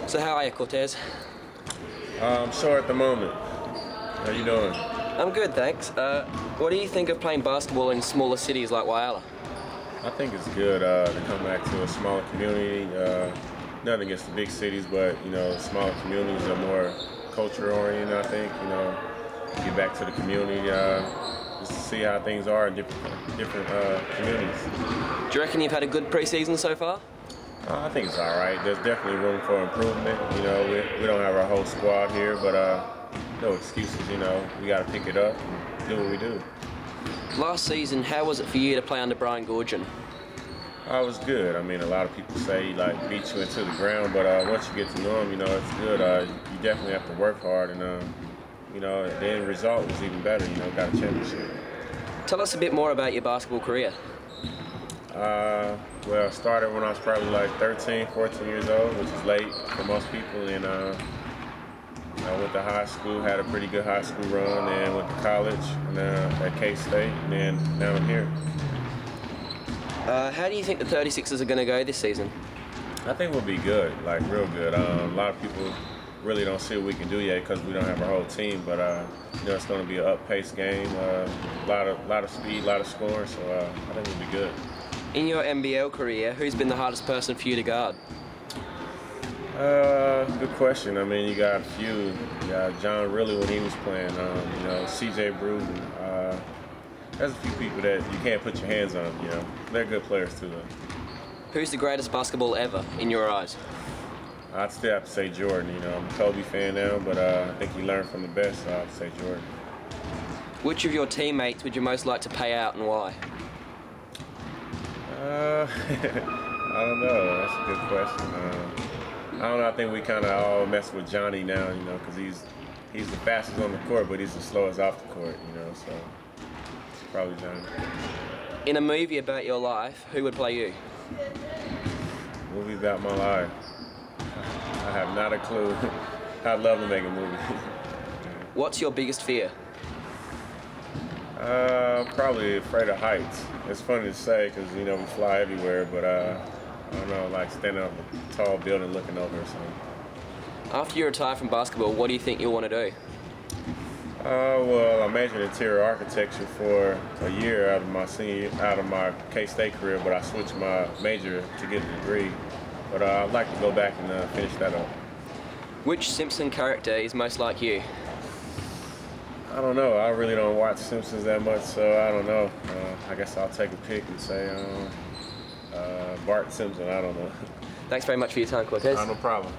So how are you, Cortez? I'm sore at the moment. How you doing? I'm good, thanks. What do you think of playing basketball in smaller cities like Whyalla? I think it's good to come back to a smaller community. Nothing against the big cities, but smaller communities are more culture oriented. I think get back to the community just to see how things are in different communities. Do you reckon you've had a good pre-season so far? I think it's all right. There's definitely room for improvement. We don't have our whole squad here, but no excuses. We got to pick it up and do what we do. Last season, how was it for you to play under Brian Goorjian? It was good. I mean, a lot of people say he beat you into the ground, but once you get to know him, it's good. You definitely have to work hard, and the end result was even better. Got a championship. Tell us a bit more about your basketball career. Well, I started when I was probably 13, 14 years old, which is late for most people, and I went to high school, had a pretty good high school run, then went to college, and at K-State, and then now I'm here. How do you think the 36ers are going to go this season? I think we'll be good, real good. A lot of people really don't see what we can do yet because we don't have our whole team, but it's going to be an up-paced game, a lot of speed, a lot of scoring, so I think we'll be good. In your NBL career, who's been the hardest person for you to guard? Good question. I mean, you got a few. You got John Riley when he was playing, CJ Bruton. There's a few people that you can't put your hands on, They're good players too, though. Who's the greatest basketball ever, in your eyes? I'd still have to say Jordan. I'm a Kobe fan now, but I think he learned from the best, so I'd say Jordan. Which of your teammates would you most like to pay out and why? I don't know. That's a good question. I don't know. I think we kind of all mess with Johnny now, because he's the fastest on the court, but he's the slowest off the court, so probably Johnny. In a movie about your life, who would play you? Movie about my life. I have not a clue. I'd love to make a movie. What's your biggest fear? Probably afraid of heights. It's funny to say because, we fly everywhere, but I don't know, standing up a tall building looking over or something. After you retire from basketball, what do you think you'll want to do? Well, I majored in interior architecture for a year out of my K-State career, but I switched my major to get a degree. But I'd like to go back and finish that up. Which Simpson character is most like you? I don't know. I really don't watch Simpsons that much, so I don't know. I guess I'll take a pick and say Bart Simpson. I don't know. Thanks very much for your time, Cortez. No problem.